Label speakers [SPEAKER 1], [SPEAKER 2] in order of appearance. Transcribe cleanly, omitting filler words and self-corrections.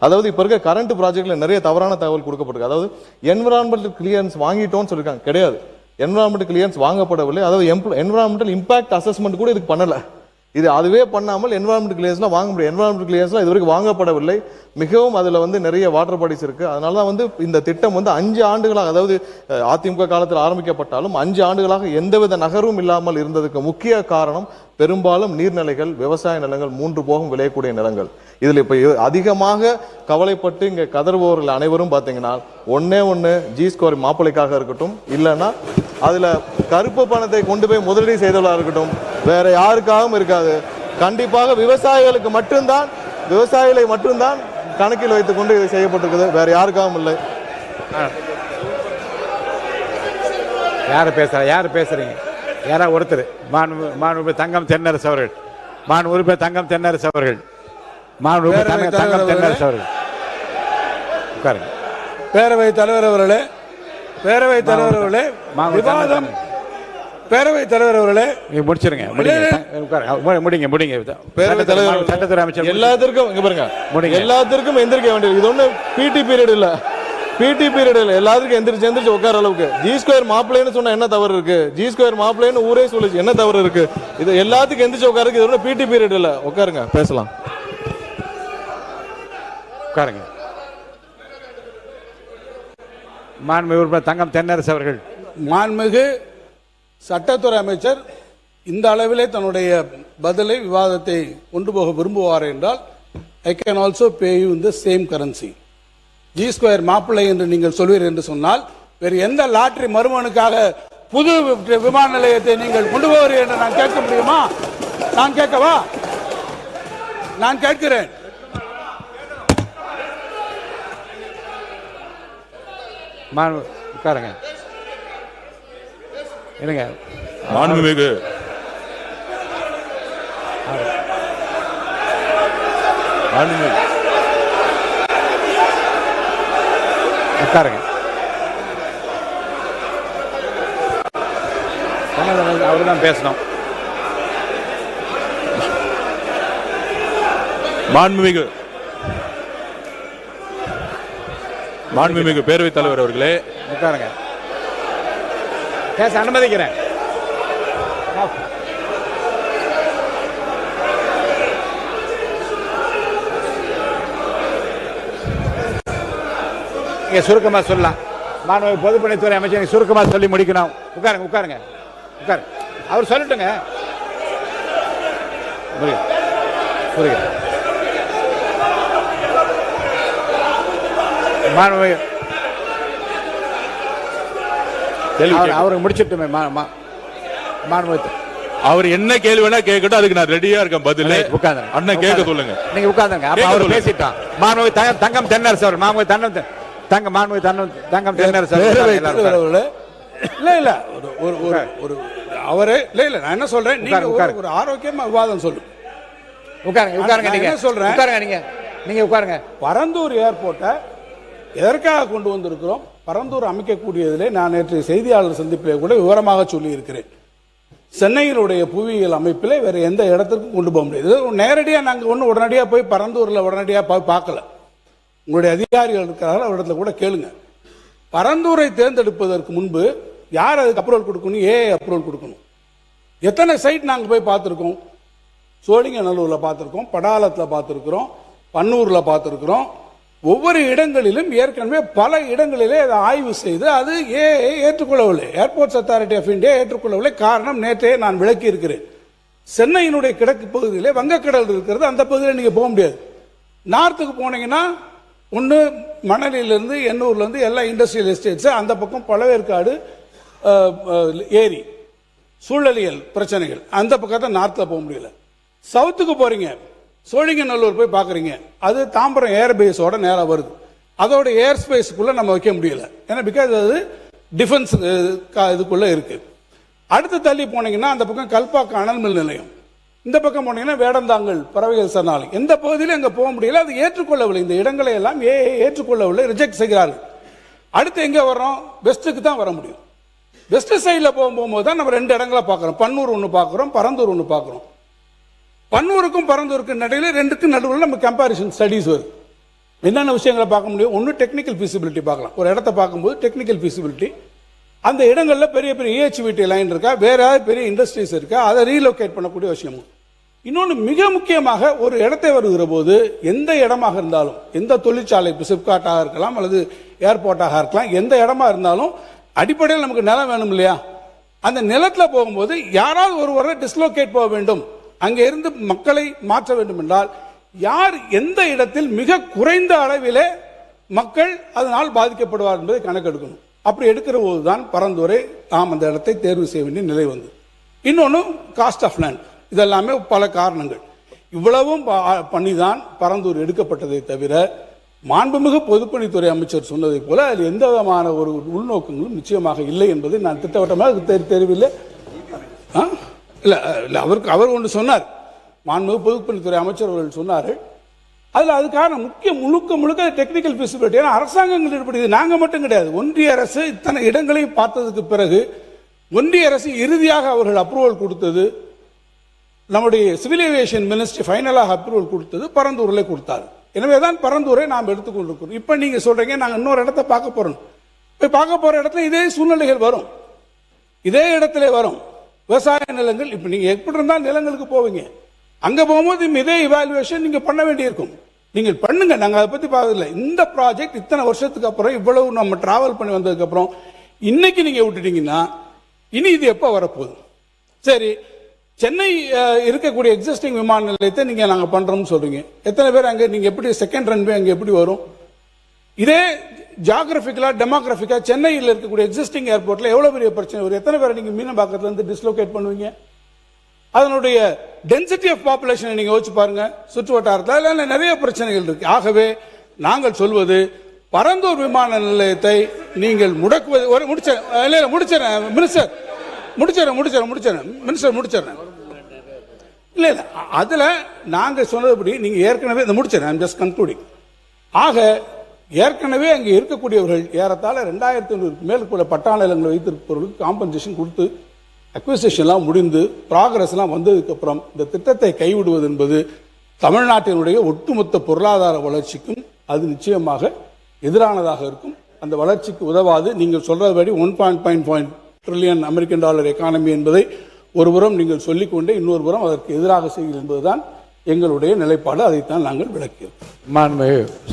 [SPEAKER 1] அதாவது இப்போ இருக்க கரண்ட் ப்ராஜெக்ட்ல நிறைய தவறான தகவல் கொடுக்கப்பட்டிருக்கு. அதாவது என்விரான்மெண்டல் கிளியரன்ஸ் வாங்கிட்டோம்னு சொல்லியிருக்காங்க. கிடையாது, என்விரான்மெண்டல் கிளியரன்ஸ் வாங்கப்படவில்லை. அதாவது என்விரான்மெண்டல் இம்பாக்ட் அசஸ்மெண்ட் கூட இதுக்கு பண்ணல. இது அதுவே பண்ணாமல் என்விரான்மெண்டல் கிளியரன்ஸ்லாம் வாங்க முடியும். என்விரான்மெண்டல் கிளியரன்ஸ்லாம் இது வரைக்கும் வாங்கப்படவில்லை. மிகவும் அதில் வந்து நிறைய வாட்டர் பாடிஸ் இருக்கு. அதனால தான் வந்து இந்த திட்டம் வந்து 5 ஆண்டுகளாக, அதாவது அதிமுக காலத்தில் ஆரம்பிக்கப்பட்டாலும் 5 ஆண்டுகளாக எந்தவித நகரும் இல்லாமல் இருந்ததுக்கு முக்கிய காரணம் பெரும்பாலும் நீர்நிலைகள், விவசாய நிலங்கள், 3 போகம் விளையக்கூடிய நிலங்கள். இதில் இப்போ அதிகமாக கவலைப்பட்டு இங்கே கதறுபவர்கள் அனைவரும் பார்த்தீங்கன்னா ஒன்று G-Square மாப்பிள்ளைக்காக இருக்கட்டும், இல்லைன்னா அதில் கருப்பு பணத்தை கொண்டு போய் முதலீடு செய்தவர்களாக இருக்கட்டும், வேற யாருக்காகவும் இருக்காது. கண்டிப்பாக விவசாயிகளுக்கு மட்டும்தான், விவசாயிகளை மட்டும்தான் கணக்கில் வைத்துக் கொண்டு இது செய்யப்பட்டிருக்குது, வேற யாருக்காகவும் இல்லை.
[SPEAKER 2] யார் பேசுறீங்க? யாரா ஒருத்தர் மாண்பு தங்கம் தென்னரசு அவர்கள், மாண்பு தங்கம் தென்னரசு அவர்கள், மாண்பு தங்கம் தென்னரசு அவர்கள் உட்காருங்க.
[SPEAKER 3] பேரவைத் தலைவர் அவர்களே, பேரவைத் தலைவர் அவர்களே, விவாதம் பேரவைத் தலைவர் அவர்களே
[SPEAKER 2] முடிச்சிருங்க, முடிங்க.
[SPEAKER 1] பேரவைத் தலைவர்,
[SPEAKER 2] சட்டத்துறை அமைச்சர்
[SPEAKER 1] எல்லாத்திற்கும் இங்க பாருங்க, எல்லாத்திற்கும் எந்திரிக்க வேண்டியது. இது ஒண்ணு பிடி பீரியட் இல்ல, பிடி பீரியட் இல்ல, எல்லாத்துக்கும் எந்திரிச்சு உட்கார அளவுக்கு. G-Square மாப்பிள்ளைன்னு சொன்னா என்ன தவறு இருக்கு? G-Square மாப்பிள்ளைன்னு ஊரே சொல்லுச்சு, என்ன தவறு இருக்கு? இது எல்லாத்துக்கும் எந்திரிச்சு உட்காருக்கு. இது ஒண்ணு பிடி பீரியட் இல்ல. உட்காருங்க, பேசலாம்.
[SPEAKER 2] உட்காருங்க. மாண்புமிகு தங்கம் தென்னரசு அவர்கள்.
[SPEAKER 3] மாண்புமிகு சட்டத்துறை அமைச்சர் இந்த அளவிலே தன்னுடைய பதிலை, விவாதத்தை கொண்டு போக விரும்புவார் என்றால் I can also pay you in the same currency. G-Square மாப்பிள்ளை என்று நீங்கள் சொல்வீர் என்று சொன்னால் வேறு எந்த லாட்டரி மருமனுக்காக புது விமான நிலையத்தை நீங்கள் கொண்டு போவீர்கள் என்று நான் கேட்க முடியுமா? நான் கேட்கவா? நான் கேட்கிறேன்.
[SPEAKER 2] உட்காருங்க. இருங்க.
[SPEAKER 4] மாண்புமிகு
[SPEAKER 2] உட்காருங்க. அவரு தான் பேசணும்.
[SPEAKER 4] மாண்புமிகு பேரவைத் தலைவர் அவர்களே,
[SPEAKER 2] உட்காருங்க. பேச அனுமதிக்கிறேன். நீங்க சுருக்கமா சொல்லலாம். மாண்புமிகு பொதுப்பணித்துறை அமைச்சர் சுருக்கமா சொல்லி முடிக்கணும். உட்காருங்க. அவர் சொல்லட்டுங்க. அவருக்கு முடிச்சிட்டுமே.
[SPEAKER 4] அவர் என்ன கேள்வி வேணா கேட்கட்டும், அதுக்கு நான் ரெடியா இருக்கேன். பதில் அண்ணன் கேட்க சொல்லுங்க.
[SPEAKER 2] நீங்க உட்கார்ந்துங்க. அவர் பேசிட்டான். மாண்புமிகு தங்கம் தென்னரசு அவர், மாண்புமிகு தங்கம் தென்னரசு
[SPEAKER 3] இல்ல ஒரு அவரே இல்ல நான் என்ன சொல்றேன், நீங்க ஒரு ஆரோக்கியமா விவாதம் சொல்லுங்க.
[SPEAKER 2] உட்காருங்க. நீங்க சொல்றேன், நீங்க உட்காருங்க.
[SPEAKER 3] பரந்தூர் ஏர்போர்ட்டை எதற்காக கொண்டு வந்திருக்கிறோம்? பரந்தூர் அமைக்கக்கூடியதிலே நான் நேற்று செய்தியாளர் சந்திப்பிலே கூட விவரமாக சொல்லி இருக்கிறேன். சென்னையினுடைய புவியியல் அமைப்பிலே வேற எந்த இடத்துக்கும் கொண்டு போக முடியாது. நேரடியாக நாங்கள் ஒன்றும் உடனடியாக போய் பரந்தூரில் உடனடியாக போய் பார்க்கல. உங்களுடைய அதிகாரிகள் இருக்கிறார்கள், அவரிடத்துல கூட கேளுங்க. பரந்தூரை தேர்ந்தெடுப்பதற்கு முன்பு யார் அதுக்கு அப்ரூவல் கொடுக்கணும்? அப்ரூவல் கொடுக்கணும். எத்தனை சைட் நாங்கள் போய் பார்த்துருக்கோம்? சோழிங்கநல்லூரில் பார்த்துருக்கோம், படாலத்தில் பார்த்துருக்குறோம், பன்னூரில் பார்த்துருக்குறோம். ஒவ்வொரு இடங்களிலும் ஏற்கனவே பல இடங்களிலே அதை ஆய்வு செய்து அது ஏற்றுக்கொள்ளவில்லை. ஏர்போர்ட்ஸ் அத்தாரிட்டி ஆஃப் இந்தியா ஏற்றுக்கொள்ளவில்லை. காரணம் நேற்றே நான் விளக்கி இருக்கிறேன். சென்னையினுடைய கிழக்கு பகுதியிலே வங்கக்கடல் இருக்கிறது, அந்த பகுதியில் நீங்கள் போக முடியாது. நார்த்துக்கு போனீங்கன்னா ஒன்று மணலிலிருந்து எண்ணூர்லேருந்து எல்லா இண்டஸ்ட்ரியல் எஸ்டேட்ஸு, அந்த பக்கம் பழவேற்காடு ஏரி, சூழலியல் பிரச்சனைகள், அந்த பக்கத்தை நார்த்தில் போக முடியல. சவுத்துக்கு போறீங்க, சோழிங்கநல்லூர் போய் பார்க்குறீங்க, அது தாம்பரம் ஏர்பேஸோட நேராக வருது. அதோட ஏர் ஸ்பேஸுக்குள்ளே நம்ம வைக்க முடியல. ஏன்னா பிகாஸ் அது டிஃபென்ஸ் இதுக்குள்ளே இருக்குது. அடுத்து தள்ளி போனீங்கன்னா அந்த பக்கம் கல்பாக்கு அனல் மில் நிலையம், இந்த பக்கம் போனீங்கன்னா வேடந்தாங்கல் பறவைகள் சரணாலயம், எந்த பகுதியிலும் அங்கே போக முடியல. அது ஏற்றுக்கொள்ளவில்லை. இந்த இடங்களை எல்லாம் ஏற்றுக்கொள்ளவில்லை, ரிஜெக்ட் செய்கிறார்கள். அடுத்து எங்கே வர்றோம்? வெஸ்ட்டுக்கு தான் வர முடியும். வெஸ்ட் சைடில் போகும்போது தான் நம்ம 2 இடங்களை பார்க்குறோம். பன்னூர் ஒன்று பார்க்குறோம், பரந்தூர் ஒன்று பார்க்குறோம். பன்னூருக்கும் பரந்தூருக்கும் நடுவில் 2க்கும் நடுவில் நம்ம கம்பாரிசன் ஸ்டடிஸ் வருது. என்னென்ன விஷயங்களை பார்க்க முடியும்? ஒன்று டெக்னிக்கல் ஃபீசிபிலிட்டி பார்க்கலாம். ஒரு இடத்த பார்க்கும்போது டெக்னிக்கல் ஃபீசிபிலிட்டி, அந்த இடங்கள்ல பெரிய பெரிய EHVT லைன் இருக்கா, வேற ஏதாவது பெரிய இண்டஸ்ட்ரீஸ் இருக்கா, அதை ரீலோகேட் பண்ணக்கூடிய விஷயம். இன்னொன்று மிக முக்கியமாக, ஒரு இடத்தை வருகிற போது எந்த இடமாக இருந்தாலும், எந்த தொழிற்சாலை, சிப்காட்டாக இருக்கலாம் அல்லது ஏர்போர்ட்டாக இருக்கலாம், எந்த இடமா இருந்தாலும் அடிப்படையில் நமக்கு நிலம் வேணும் இல்லையா? அந்த நிலத்துல போகும்போது யாராவது ஒருவரை டிஸ்லோகேட் போக வேண்டும், அங்கே இருந்து மக்களை மாற்ற வேண்டும் என்றால் யார் எந்த இடத்தில் மிக குறைந்த அளவிலே மக்கள் அதனால் பாதிக்கப்படுவார் என்பதை கணக்கெடுக்கணும். அப்படி எடுக்கிற போதுதான் பரந்தூரை நாம் அந்த இடத்தை தேர்வு செய்ய வேண்டிய நிலை வந்து. இன்னொன்று காஸ்ட் ஆஃப் லேண்ட், இதெல்லாமே பல காரணங்கள். இவ்வளவும் பண்ணிதான் பரந்தூர் எடுக்கப்பட்டதை தவிர மாண்புமிகு பொதுப்பணித்துறை அமைச்சர் சொன்னதை போல அதில் எந்த விதமான ஒரு உள்நோக்கங்களும் நிச்சயமாக இல்லை என்பதை நான் திட்டவட்டமாக தெரியவில்லை. இல்லை, அவர் ஒன்று சொன்னார், மாண்புமிகு பொதுப்பணித்துறை அமைச்சர் அவர்கள் சொன்னார்கள். அதில் அதுக்கான முழுக்க டெக்னிக்கல் ஃபீசிபிலிட்டி. ஏன்னா அரசாங்கங்கள் ஈடுபடுது, நாங்கள் மட்டும் கிடையாது. ஒன்றிய அரசு இத்தனை இடங்களையும் பார்த்ததுக்கு பிறகு ஒன்றிய அரசு இறுதியாக அவர்கள் அப்ரூவல் கொடுத்தது, நம்முடைய சிவில் ஏவியேஷன் மினிஸ்ட்ரி ஃபைனலாக அப்ரூவல் கொடுத்தது பரந்தூரில் கொடுத்தார். எனவே தான் பரந்தூரை நாம் எடுத்துக்கொண்டிருக்கிறோம். இப்போ நீங்கள் சொல்றீங்க நாங்கள் இன்னொரு இடத்த பார்க்க போறோம். போய் பார்க்க போற இடத்துல இதே சூழ்நிலைகள் வரும், இதே இடத்துல வரும். விவசாய நிலங்கள், இப்போ நீங்க எப்படி இருந்தால் நிலங்களுக்கு போவீங்க, அங்க போகும்போது இதே இவாலுவேஷன் நீங்க பண்ண வேண்டியிருக்கும். நீங்கள் பண்ணுங்க, நாங்க அதை பத்தி பார்க்கல. இந்த ப்ராஜெக்ட் இத்தனை வருஷத்துக்கு அப்புறம் இவ்வளவு நம்ம டிராவல் பண்ணி வந்ததுக்கு அப்புறம் இன்னைக்கு நீங்க விட்டுட்டீங்கன்னா இனி இது எப்ப வரப்போகுது? சரி, சென்னை இருக்கக்கூடிய எக்ஸிஸ்டிங் விமான நிலையத்தை நீங்க நாங்க பண்றோம்னு சொல்றீங்க. எத்தனை பேர் அங்க, நீங்க எப்படி செகண்ட் ரன்வே அங்க எப்படி வரும்? இதே ஜியோகிராபிக்கலா டெமோகிராபிக்கா சென்னையில் இருக்கக்கூடிய எக்ஸிஸ்டிங் ஏர்போர்ட்ல எவ்வளவு பெரிய பிரச்சனை வரும்? எத்தனை பேரை நீங்க மீனம்பாக்கத்துல இருந்து டிஸ்லோகேட் பண்ணுவீங்க? அதனுடைய டென்சிட்டி ஆஃப் பாப்புலேஷனை நீங்க யோசிச்சு பாருங்க. சுற்று வட்டாரத்தில் நிறைய பிரச்சனைகள் இருக்கு. ஆகவே நாங்கள் சொல்வது, பரந்தூர் விமான நிலையத்தை நீங்கள் முடக்குவது. முடிச்சிடறேன் மினிஸ்டர், முடிச்சிடறேன். இல்ல அதுல நாங்க சொன்னதுபடி நீங்க ஏற்கனவே முடிச்சிடறேன், ஜஸ்ட் கன்க்ளூடிங். ஆக ஏற்கனவே அங்கே இருக்கக்கூடியவர்கள் ஏறத்தாழ 2500 மேற்கொள்ள பட்டா நிலங்களை வைத்திருப்பவர்களுக்கு காம்பன்சேஷன் கொடுத்து அக்விசிஷன்லாம் முடிந்து ப்ராக்ரஸ்லாம் வந்ததுக்கு அப்புறம் இந்த திட்டத்தை கைவிடுவது என்பது தமிழ்நாட்டினுடைய ஒட்டுமொத்த பொருளாதார வளர்ச்சிக்கும் அது நிச்சயமாக எதிரானதாக இருக்கும். அந்த வளர்ச்சிக்கு உதவாது. நீங்கள் சொல்றபடி 1.5 ட்ரில்லியன் அமெரிக்கன் டாலர் எக்கானமி என்பதை ஒருபுறம் நீங்கள் சொல்லிக்கொண்டே இன்னொரு புறம் அதற்கு எதிராக செய்கிறீர்கள் என்பதுதான் எங்களுடைய நிலைப்பாடு. அதைத்தான் நாங்கள் விளக்கியிருக்கோம்.